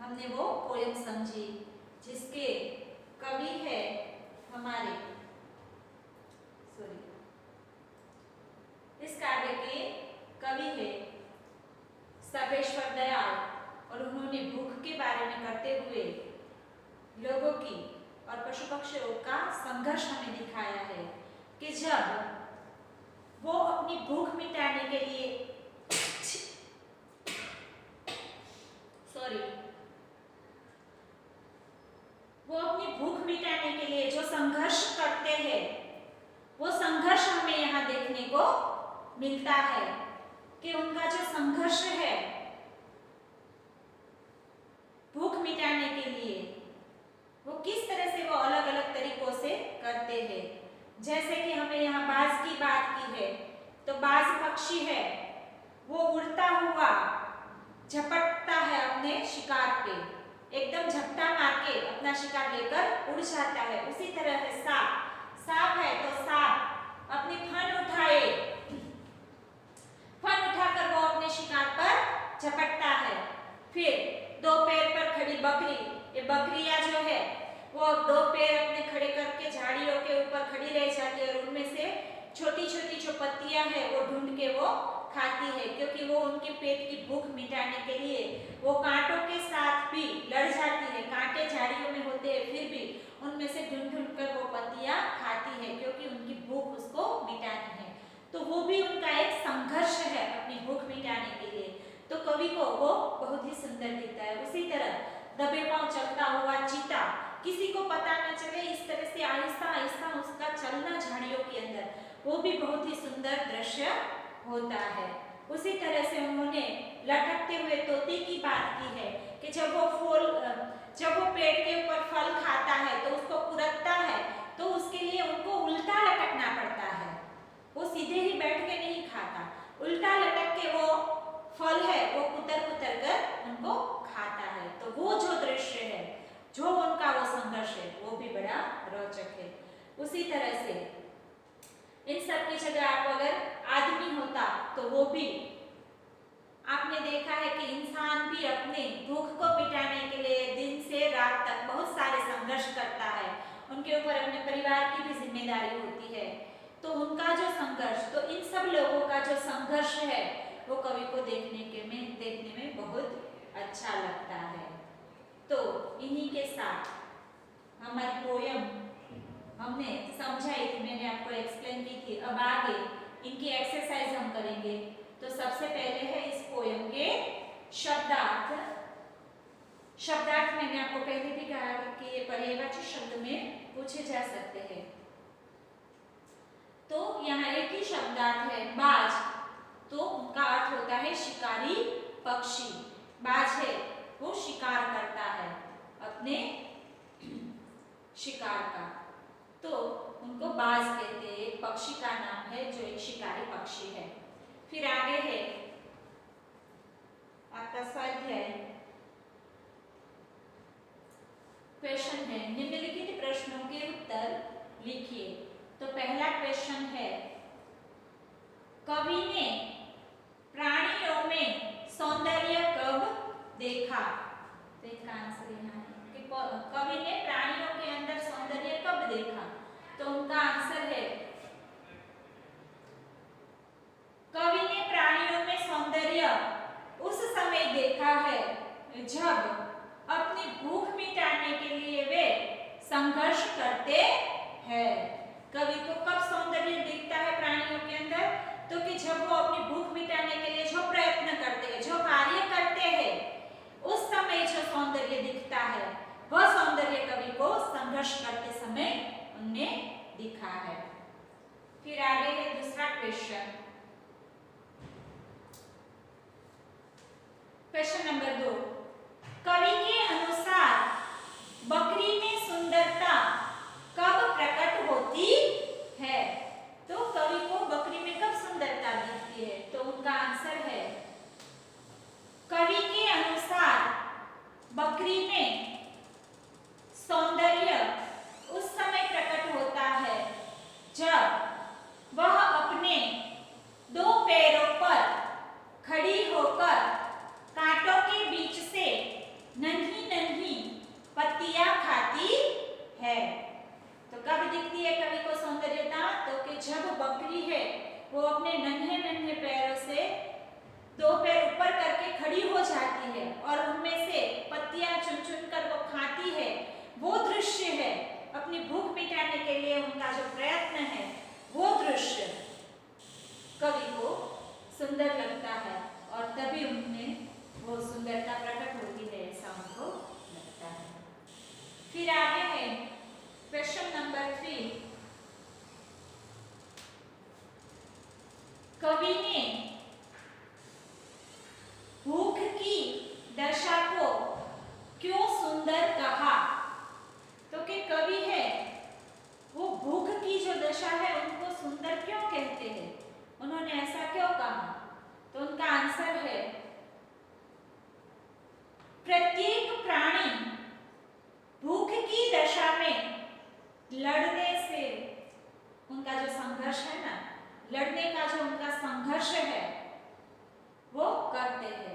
हमने वो पोयम समझी जिसके कवि है हमारे इस काव्य के कवि है सर्वेश्वर दयाल और उन्होंने भूख के बारे में करते हुए लोगों की और पशु पक्षियों का संघर्ष हमें दिखाया है कि जब वो अपनी भूख मिटाने के लिए वो अपनी भूख मिटाने के लिए जो संघर्ष करते हैं वो संघर्ष हमें यहाँ देखने को मिलता है कि उनका जो संघर्ष है भूख मिटाने के लिए वो किस तरह से वो अलग अलग तरीकों से करते हैं। जैसे कि हमें यहाँ बाज की बात की है तो बाज पक्षी है वो उड़ता हुआ झपटता है अपने शिकार पे, एकदम झपटा मार के अपना शिकार लेकर उड़ जाता है। उसी तरह है सांप है तो सांप अपनी फन उठाए, फन उठाकर वो अपने शिकार पर झपटता है। फिर दो पैर पर खड़ी बकरी, ये बकरियां जो है वो दो पैर अपने खड़े करके झाड़ियों के ऊपर खड़ी रह जाती है और उनमें से छोटी छोटी जो पत्तियां है वो ढूंढ के वो खाती है, क्योंकि वो उनके पेट की भूख मिटाने के लिए वो कांटों के साथ भी लड़ जाती है। कांटे झाड़ियों में होते हैं फिर भी उनमें से ढूंढ ढूंढ कर वो पत्तियां खाती है क्योंकि उनकी भूख उसको मिटानी है। तो वो भी उनका एक संघर्ष है अपनी भूख मिटाने के लिए। तो कवि को वो बहुत ही सुंदर दिखता है। उसी तरह दबे पांव चलता हुआ चीता, किसी को पता न चले इस तरह से आहिस्ता आहिस्ता उसका चलना झाड़ियों के अंदर, वो भी बहुत ही सुंदर दृश्य होता है। उसी तरह से उन्होंने लटकते हुए तोते की बात की है कि जब वो पेड़ के ऊपर फल खाता है तो उसको कुरकता है तो उसके लिए उनको उल्टा लटकना पड़ता है, वो सीधे ही बैठ के नहीं खाता, उल्टा लटक के वो फल है वो कुतर कुतर कर उनको खाता है। तो वो जो दृश्य है, जो उनका वो संघर्ष है, वो भी बड़ा रोचक है। उसी तरह से इन सब की जगह आप अगर आदमी होता तो वो भी, आपने देखा है कि इंसान भी अपने भूख को मिटाने के लिए दिन से रात तक बहुत सारे संघर्ष करता है, उनके ऊपर अपने परिवार की भी जिम्मेदारी होती है। तो उनका जो संघर्ष, तो इन सब लोगों का जो संघर्ष है वो कवि को देखने में बहुत अच्छा लगता है। तो इन्हीं के साथ हमारी पोयम हमने समझाई थी, मैंने आपको एक्सप्लेन की थी। अब आगे इनकी एक्सरसाइज हम करेंगे। तो सबसे पहले है इस पोयम के शब्दार्थ। शब्दार्थ मैंने आपको पहले भी कहा कि ये पर्यायवाची शब्द में पूछे जा सकते हैं। तो यहाँ एक ही शब्दार्थ है बाज, तो उनका अर्थ होता है शिकारी पक्षी। बाज है वो शिकार करता है अपने शिकार का, तो उनको बाज कहते हैं। एक पक्षी का नाम है जो एक शिकारी पक्षी है। फिर आगे है आपका स्वाध्याय, क्वेश्चन है निम्नलिखित प्रश्नों के उत्तर लिखिए। तो पहला क्वेश्चन है, कवि ने प्राणियों में सौंदर्य कब देखा? तो इसका आंसर यहाँ है कि कवि ने प्राणियों के अंदर सौंदर्य कब देखा? तो उनका आंसर है कवि ने प्राणियों में सौंदर्य उस समय देखा है जब अपनी भूख मिटाने के लिए वे संघर्ष करते हैं। कवि को कब सौंदर्य दिखता है प्राणियों के अंदर? तो कि जब वो अपनी भूख मिटाने के लिए जो प्रयत्न करते हैं, जो कार्य करते हैं, उस समय जो सौंदर्य दिखता है वह सौंदर्य कवि को संघर्ष करते समय उन्हें दिखा है। फिर आगे है दूसरा क्वेश्चन, क्वेश्चन नंबर 2, कवि के अनुसार बकरी में सुंदरता कब प्रकट होती है? तो कवि को बकरी में कब सुंदरता दिखती है? तो उनका आंसर है कवि के अनुसार बकरी में सौंदर्य उस समय प्रकट होता है जब वह अपने दो पैरों पर खड़ी होकर कांटों के प्रत्येक प्राणी भूख की दशा में लड़ने से उनका जो संघर्ष है ना, लड़ने का जो उनका संघर्ष है वो करते हैं।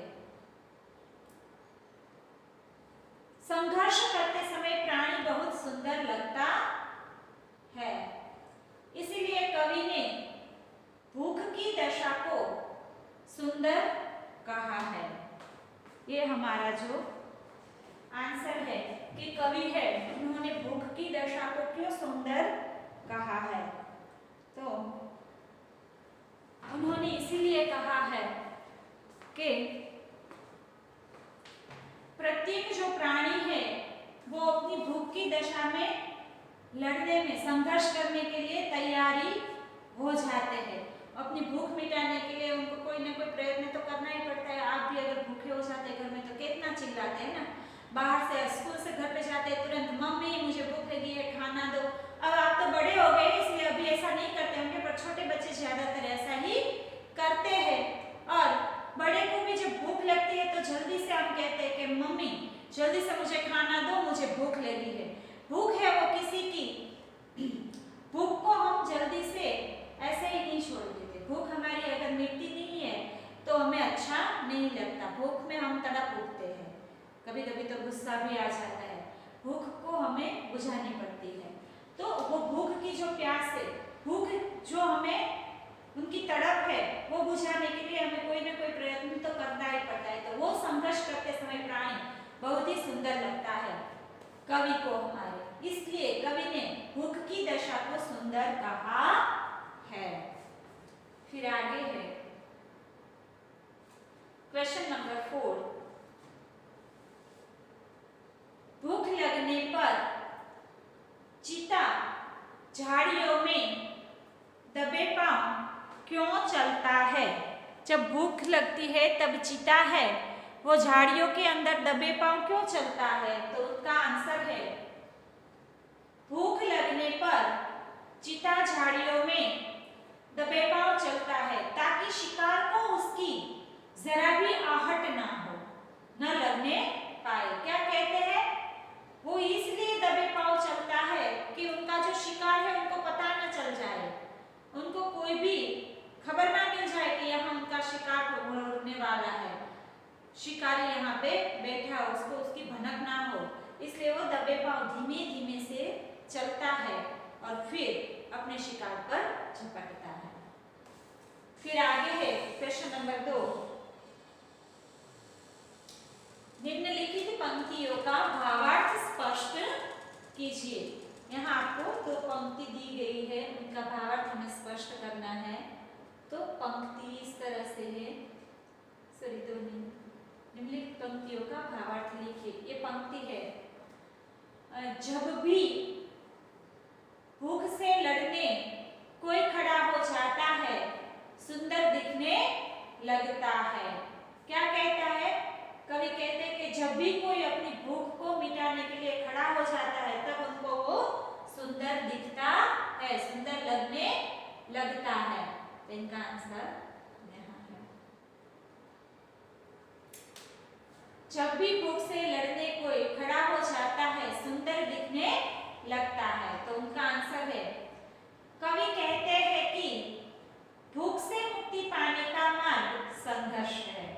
संघर्ष करते समय प्राणी बहुत सुंदर लगता है, इसीलिए कवि ने भूख की दशा को सुंदर कहा है। ये हमारा जो आंसर है कि कवि है उन्होंने भूख की दशा को क्यों सुंदर कहा है, तो उन्होंने इसीलिए कहा है कि प्रत्येक जो प्राणी है वो अपनी भूख की दशा में लड़ने में, संघर्ष करने के लिए तैयारी हो जाते हैं। अपनी भूख मिटाने के लिए उनको कोई ना कोई प्रयत्न तो करना ही पड़ता है। आप भी अगर भूखे हो जाते हैं घर में तो कितना चिल्लाते हैं ना, बाहर से स्कूल से घर पे जाते हैं तुरंत मम्मी मुझे भूख लगी है खाना दो। अब आप तो बड़े हो गए इसलिए अभी ऐसा नहीं करते होंगे, पर छोटे बच्चे ज्यादातर ऐसा ही करते हैं। और बड़े को भी जब भूख लगती है तो जल्दी से हम कहते हैं कि मम्मी जल्दी से मुझे खाना दो, मुझे भूख लगी है। भूख है वो किसी की, भूख को हम जल्दी से ऐसे ही नहीं छोड़ देते। भूख हमारी अगर मिटती नहीं है तो हमें अच्छा नहीं लगता, भूख में हम तड़प उठते हैं, कभी कभी तो गुस्सा भी आ जाता है। भूख को हमें बुझानी पड़ती है, तो वो भूख की जो प्यास है, भूख जो हमें उनकी तड़प है वो बुझाने के लिए हमें कोई ना कोई प्रयत्न तो करना ही पड़ता है। तो वो संघर्ष करते समय प्राणी बहुत ही सुंदर लगता है कवि को हमारे, इसलिए कवि ने भूख की दशा को सुंदर कहा है। फिर आगे है क्वेश्चन नंबर 4। भूख लगने पर चीता झाड़ियों में दबे पांव क्यों चलता है? जब भूख लगती है तब चीता है वो झाड़ियों के अंदर दबे पांव क्यों चलता है? तो उसका आंसर है भूख लगने पर चीता झाड़ियों में दबे पांव चलता है ताकि शिकार को उसकी जरा भी आहट ना हो, न लगने पाए। क्या कहते हैं? वो इसलिए दबे पांव चलता है कि उनका जो शिकार है उनको पता न चल जाए, उनको कोई भी खबर ना मिल जाए कि यहाँ उनका शिकार होने वाला है, शिकारी यहाँ पे बैठा हो, उसको उसकी भनक ना हो, इसलिए वो दबे पांव धीमे धीमे से चलता है और फिर अपने शिकार पर झपटता है। फिर आगे है क्वेश्चन नंबर 2। निम्नलिखित पंक्तियों का भावार्थ स्पष्ट कीजिए। यहाँ आपको 2 पंक्ति दी गई है, उनका भावार्थ हमें स्पष्ट करना है। तो पंक्ति इस तरह से है, सॉरी 2 नहीं, निम्नलिखित पंक्तियों का भावार्थ लिखिए। ये पंक्ति है, जब भी भूख से लड़ने कोई खड़ा हो जाता है सुंदर दिखने लगता है। क्या कहता है? कवि कहते हैं कि जब भी कोई अपनी भूख को मिटाने के लिए खड़ा हो जाता है तब उनको वो सुंदर दिखता है, सुंदर लगने लगता है। तो इनका आंसर यहाँ है। जब भी भूख से लड़ने कोई खड़ा हो जाता है सुंदर दिखने लगता है, तो उनका आंसर है, कवि कहते हैं कि भूख से मुक्ति पाने का मार्ग संघर्ष है।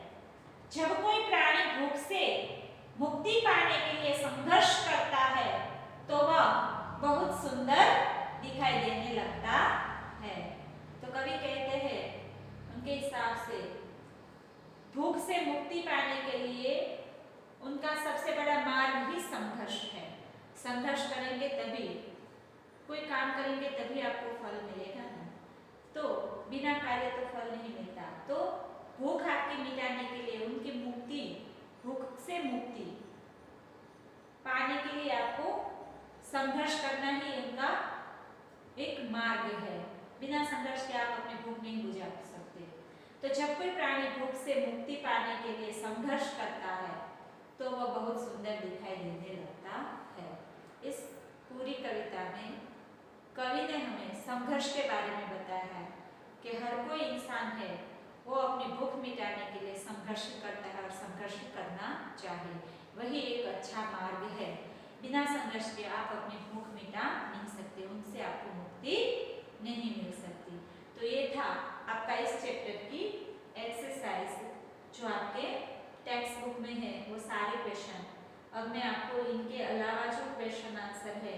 जब कोई प्राणी भूख से मुक्ति पाने के लिए संघर्ष करता है तो वह बहुत सुंदर दिखाई देने लगता है। तो कवि कहते हैं उनके हिसाब से भूख से मुक्ति पाने के लिए उनका सबसे बड़ा मार्ग ही संघर्ष है। संघर्ष करेंगे तभी, कोई काम करेंगे तभी आपको फल मिलेगा ना, तो बिना कार्य तो फल नहीं मिलता। तो भूख आपकी मिटाने के लिए, उनकी मुक्ति, भूख से मुक्ति पाने के लिए आपको संघर्ष करना ही उनका एक मार्ग है। बिना संघर्ष के आप अपनी भूख नहीं बुझा सकते। तो जब कोई प्राणी भूख से मुक्ति पाने के लिए संघर्ष करता है तो वह बहुत सुंदर दिखाई देने लगता है। इस पूरी कविता में कवि ने हमें संघर्ष के बारे में बताया है कि हर कोई इंसान है वो अपनी भूख मिटाने के लिए संघर्ष करता है और संघर्ष करना चाहिए। अच्छा मार्ग है। बिना संघर्ष के आप अपनी भूख मिटा नहीं सकते, उनसे आपको मुक्ति नहीं मिल सकती। तो ये था आपका इस चैप्टर की एक्सरसाइज जो आपके टेक्स्ट बुक में है, वो सारे क्वेश्चन। अब मैं आपको इनके अलावा जो क्वेश्चन आंसर है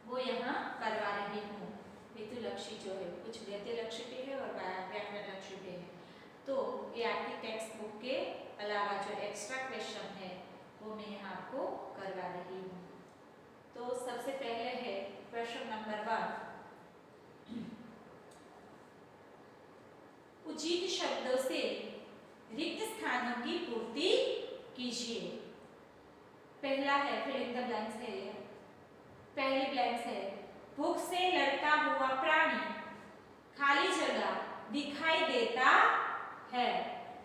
वो यहाँ करवा रही हूँ। हेतु लक्ष्य जो है, कुछ गद्य लक्ष्य पे है और व्याकरण लक्ष्य पे है। तो ये आपकी टेक्स्ट बुक के अलावा जो एक्स्ट्रा क्वेश्चन है वो मैं यहाँ आपको करवा रही हूँ। तो सबसे पहले है क्वेश्चन नंबर 1, उचित शब्दों से रिक्त स्थानों की पूर्ति कीजिए। पहला है फिल इन द ब्लैंक्स है, पहली ब्लैंक्स है भूख से लड़ता हुआ प्राणी खाली जगह दिखाई देता है।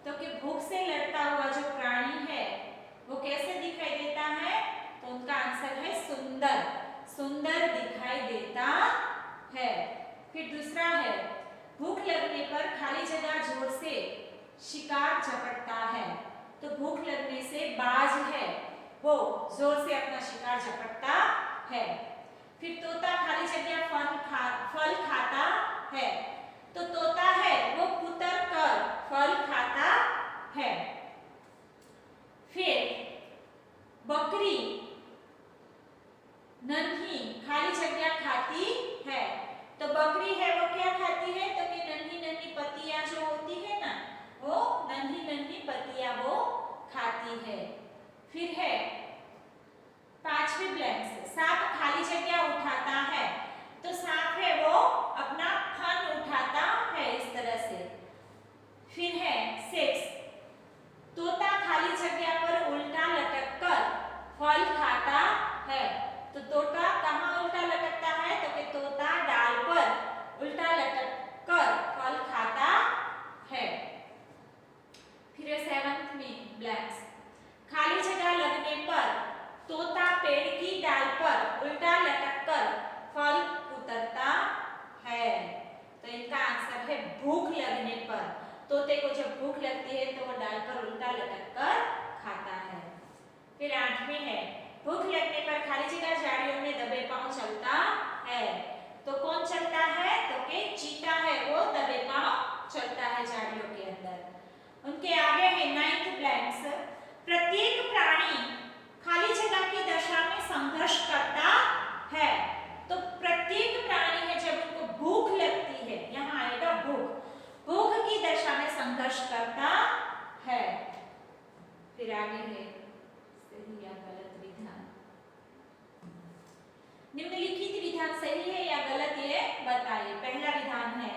तो कि भूख से लड़ता हुआ जो प्राणी है वो कैसे दिखाई देता है, तो उनका आंसर है सुंदर, सुंदर दिखाई देता है। फिर दूसरा है भूख लगने पर खाली जगह जोर से शिकार झपटता है। तो भूख लगने से बाज है वो जोर से अपना शिकार झपटता है। फिर तोता खाली जगह फल खाता है। तो तोता है वो कुतर कर फल खाता है। फिर बकरी नन्ही खाली जगह खाती है। तो बकरी है वो क्या खाती है, तो कि नन्ही नन्ही पत्तियां जो होती है ना, वो नन्ही नन्ही पत्तियां वो खाती है। फिर है पांचवी ब्लैंक्स, सांप खाली जगह उठाता है। तो सांप है वो अपना फन उठाता है इस तरह से। फिर है 6, तोता खाली जगह पर उल्टा लटक कर फल खाता है। तो तोता कहाँ उल्टा लटकता है, तो कि तोता डाल पर उल्टा लटक कर फल खाता है। फिर 7th में ब्लैंक्स, खाली जगह लगने पर तोता पेड़ की डाल पर उल्टा लटक कर फल कुतरता है। तो इनका आंसर है भूख लगने पर। तोते को जब भूख लगती है तो वो डाल पर उल्टा लटक कर खाता है। फिर 8वें है भूख लगने पर खाली जगह झाड़ियों में दबे पांव चलता है। तो कौन चलता है, तो कि चीता है वो दबे पांव चलता है झाड़ियों के अंदर। उनके आगे है 9th ब्लैंक्स, प्रत्येक प्राणी खाली जगह की दशा में संघर्ष करता है। तो प्रत्येक प्राणी है जब उनको भूख लगती है, यहाँ आएगा भूख, भूख की दशा में संघर्ष करता है। फिर आगे है सही या गलत विधान। निम्नलिखित विधान सही है या गलत ये बताइए। पहला विधान है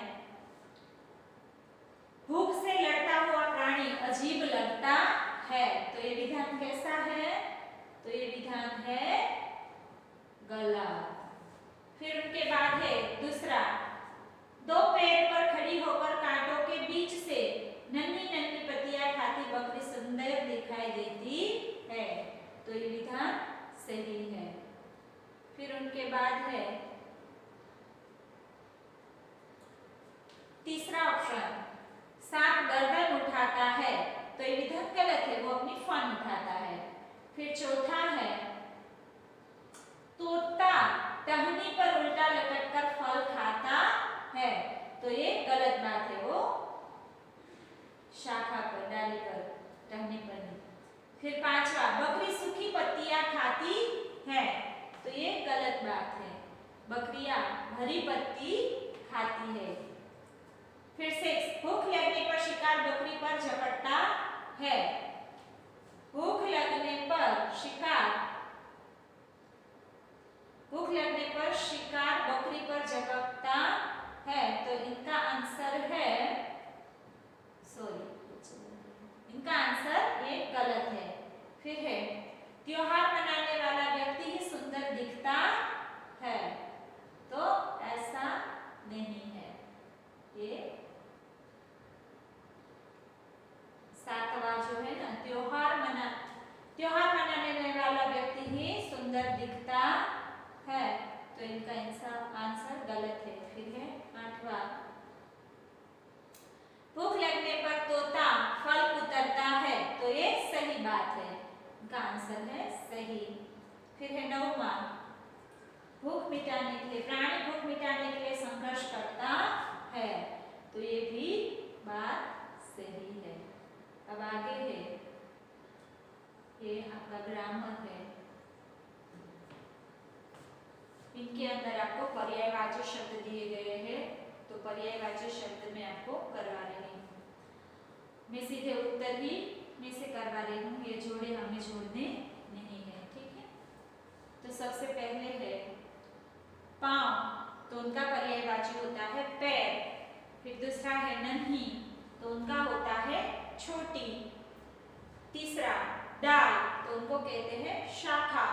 भूख से लड़ता हुआ प्राणी अजीब लगता है। तो ये विधान कैसा है, तो ये विधान है गलत। फिर उनके बाद है दूसरा, दो पैर पर खड़ी होकर कांटों के बीच से नन्ही नन्ही पत्तियां खाती बकरी सुंदर दिखाई देती है। तो ये विधान सही है। फिर उनके बाद है तीसरा ऑप्शन, सांप गर्दन उठाता है। तो ये विधान गलत है, वो अपनी फन उठाता है। फिर चौथा है तोता टहनी पर उल्टा लटक कर फल खाता है। तो ये गलत बात है, वो शाखा पर डाली पर टहनी पर नहीं। फिर पांचवा, बकरी सूखी पत्तियां खाती है। तो ये गलत बात है, बकरियां हरी पत्ती खाती है। फिर 6, भूख लगने पर शिकार बकरी पर झपटता है। भूख लगने पर शिकार बकरी पर झपटता है। तो इनका आंसर है, इनका आंसर ये गलत है। फिर है त्योहार मनाने वाला व्यक्ति ही सुंदर दिखता है। तो ऐसा नहीं है। ये 7वां जो है ना, त्योहार मनाने वाला व्यक्ति ही सुंदर दिखता है। तो इनका आंसर गलत है। फिर है 8वां, भूख लगने पर तोता फल कुतरता है। तो ये सही बात है। इनका आंसर है सही। फिर है 9वां, भूख मिटाने के लिए, प्राणी भूख मिटाने के लिए संघर्ष करता है, तो ये भी बात सही है। अब आगे है, ये आपका ग्रामर है। इनके अंदर आपको पर्यायवाची शब्द दिए गए हैं, तो पर्यायवाची शब्द में आपको करवा रही हूँ। मैं सीधे उत्तर ही में से करवा रही हूँ, ये जोड़े हमें जोड़ने नहीं है, ठीक है। तो सबसे पहले है पाँव, तो उनका पर्यायवाची होता है पैर। फिर दूसरा है नन्ही, तो उनका होता है छोटी। तीसरा डाल, तो उनको कहते हैं शाखा।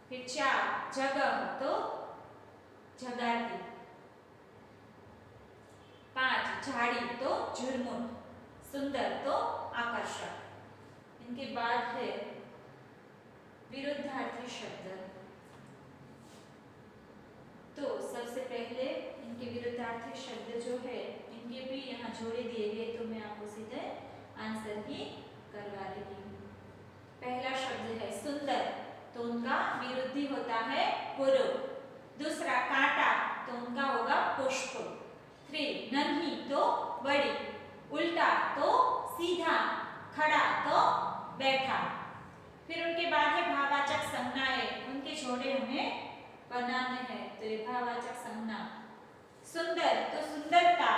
फिर 4 जगह, तो जगाती। 5 झाड़ी, तो झुरमुट। सुंदर, तो आकर्षक। इनके बाद है विरुद्धार्थी शब्द, तो सबसे पहले इनके विरुद्धार्थी शब्द जो है, इनके भी यहाँ जोड़े दिए गए, तो मैं आपको सीधे आंसर ही करवा रही हूँ। पहला शब्द है सुंदर, तो उनका विरुद्धी होता है कुरूप। दूसरा कांटा, तो उनका होगा पुष्प। 3 नन्ही, तो बड़ी। उल्टा, तो सीधा। खड़ा, तो बैठा। फिर उनके बाद है भाववाचक संज्ञाएं, उनके जोड़े हमें बनाने हैं, तो ये भाववाचक संज्ञा। सुंदर, तो सुंदरता।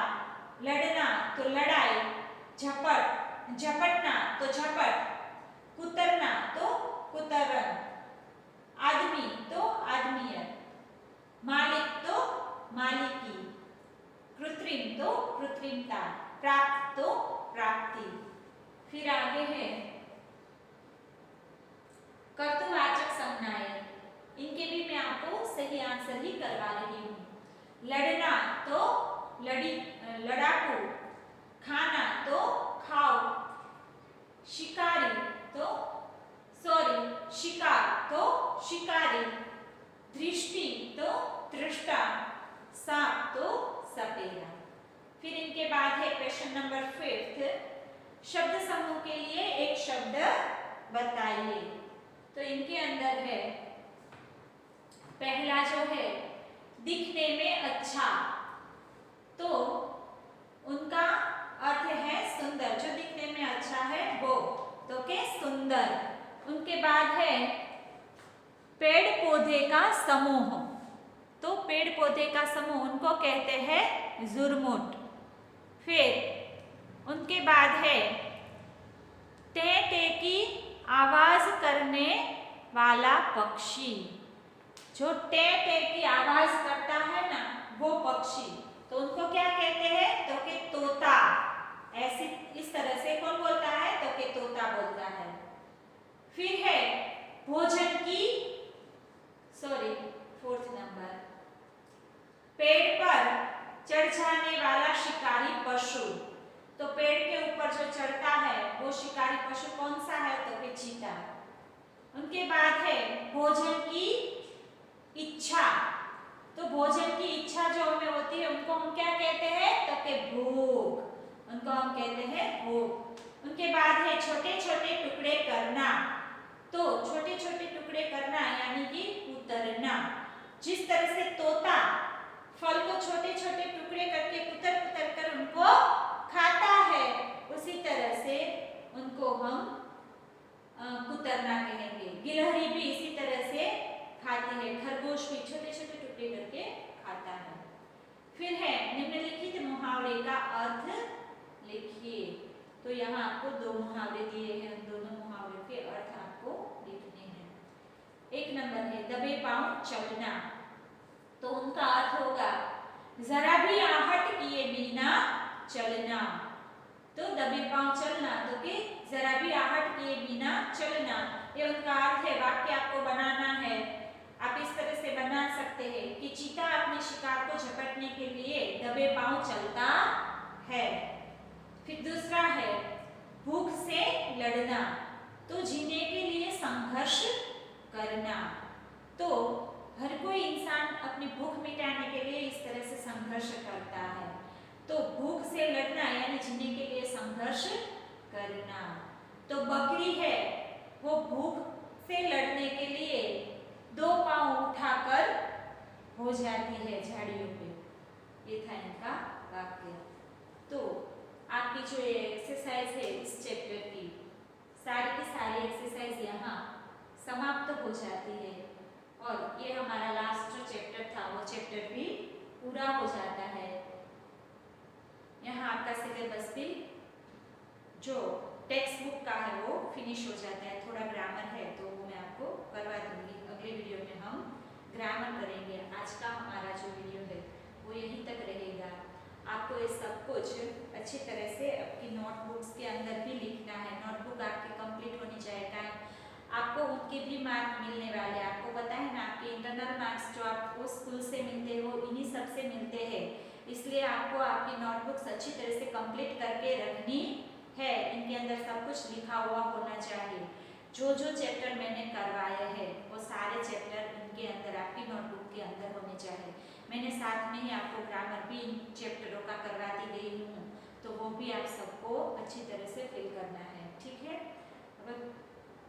लड़ना, तो लड़ाई। झपट, झपटना, तो झपट। कुतरना, तो कुतरन। आदमी, तो आदमियत। मालिक, तो मालिकी। कृत्रिम, तो कृत्रिमता। प्राप्त, तो प्राप्ति। फिर आगे है कर्तृवाचक संज्ञाएं, इनके भी मैं आपको सही आंसर ही करवा रही हूँ। लड़ना, तो लड़ाकू। खाना, तो खाओ। शिकारी, तो शिकार, तो शिकारी। दृष्टि, तो दृष्टा। सांप, तो सपेरा। फिर इनके बाद है क्वेश्चन नंबर 5, शब्द समूह के लिए एक शब्द बताइए। तो इनके अंदर है पहला जो है दिखने में अच्छा, तो उनका अर्थ है सुंदर। जो दिखने में अच्छा है वो, तो के सुंदर। उनके बाद है पेड़ पौधे का समूह, तो पेड़ पौधे का समूह उनको कहते हैं झुरमुट। फिर उनके बाद है टे टे की आवाज करने वाला पक्षी। जो टे टे की आवाज करता है ना, वो पक्षी, तो उनको क्या कहते हैं, तो के तोता। ऐसी इस तरह से कौन बोलता है, तो के तोता बोलता है। फिर है भोजन की 4th नंबर, पेड़ पर चढ़ जाने वाला शिकारी पशु। तो पेड़ के ऊपर जो चढ़ता है वो शिकारी पशु कौन सा है, तो के चीता। उनके बाद है भोजन की इच्छा। तो भोजन की इच्छा जो हमें होती है उनको हम क्या कहते हैं, तो के भूख। उनको हम कहते हैं भूख। उनके बाद है छोटे छोटे टुकड़े करना। तो छोटे छोटे टुकड़े करना यानी कि कुतरना। जिस तरह से तोता फल को छोटे छोटे टुकड़े करके कुतर कुतर कर उनको खाता है, उसी तरह से उनको हम कुतरना कहेंगे। गिलहरी भी इसी तरह से खाती है, खरगोश भी छोटे छोटे टुकड़े करके खाता है। फिर है निम्नलिखित मुहावरे का अर्थ लिखिए। तो यहाँ आपको 2 मुहावरे दिए हैं, उन दोनों मुहावरे के अर्थ आपको लिखने हैं। 1 नंबर है दबे पांव चलना। तो उनका अर्थ होगा जरा भी आहट किए बिना चलना। तो दबे पांव चलना, तो कि जरा भी आहट किए बिना चलना, ये उनका अर्थ है। वाक्य आपको बनाना है, आप इस तरह से बना सकते हैं कि चीता अपने शिकार को झपटने के लिए दबे पांव चलता है। फिर दूसरा है भूख से लड़ना, तो जीने के लिए संघर्ष करना। तो हर कोई इंसान अपनी भूख मिटाने के लिए इस तरह से संघर्ष करता है। तो भूख से लड़ना यानी जीने के लिए संघर्ष करना। तो बकरी है वो भूख से लड़ने के लिए 2 पांव उठाकर हो जाती है झाड़ियों पे। ये था इनका वाक्य। तो आपकी जो ये एक्सरसाइज है इस चैप्टर की सारी एक्सरसाइज यहाँ समाप्त हो जाती है और ये हमारा लास्ट जो चैप्टर था वो चैप्टर भी पूरा हो जाता है। यहाँ आपका सिलेबस भी जो टेक्स्ट बुक का है वो फिनिश हो जाता है। थोड़ा ग्रामर है तो वो मैं आपको करवा दूंगी। अगले वीडियो में हम ग्रामर करेंगे। आज का हमारा जो वीडियो है वो यहीं तक रहेगा। आपको ये सब कुछ अच्छी तरह से आपकी नोटबुक्स के अंदर भी लिखना है। नोटबुक आपकी कंप्लीट होनी चाहिए। आपको उनके भी मार्क मिलने वाले हैं। आपको पता है ना, आपके इंटरनल मार्क्स जो आपको स्कूल से मिलते हैं वो इन्हीं सब से मिलते हैं। इसलिए आपको आपकी नोटबुक्स अच्छी तरह से कंप्लीट करके रखनी है। इनके अंदर सब कुछ लिखा हुआ होना चाहिए। जो जो चैप्टर मैंने करवाए हैं वो सारे चैप्टर इनके अंदर आपकी नोटबुक के अंदर होने चाहिए। मैंने साथ में ही आपको ग्रामर भी इन चैप्टरों का करवाती गई हूँ, तो वो भी आप सबको अच्छी तरह से फिल करना है। ठीक है।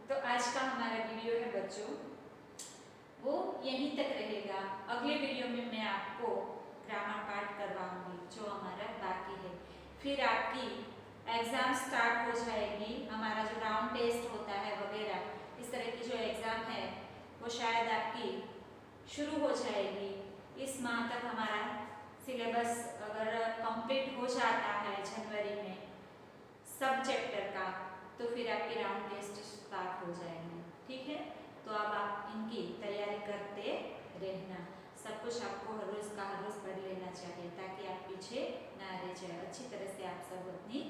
तो आज का हमारा वीडियो है बच्चों वो यहीं तक रहेगा। अगले वीडियो में मैं आपको ग्रामर पार्ट करवाऊंगी जो हमारा बाकी है। फिर आपकी एग्ज़ाम स्टार्ट हो जाएगी। हमारा जो राउंड टेस्ट होता है वगैरह इस तरह की जो एग्ज़ाम है वो शायद आपकी शुरू हो जाएगी। इस माह तक हमारा सिलेबस अगर कंप्लीट हो जाता है जनवरी में सब चैप्टर का, तो फिर आपके राउंड टेस्ट स्टार्ट हो जाएंगे। ठीक है। तो अब आप इनकी तैयारी करते रहना। सब कुछ आपको हर रोज़ पढ़ लेना चाहिए ताकि आप पीछे ना रह जाए। अच्छी तरह से आप सब अपनी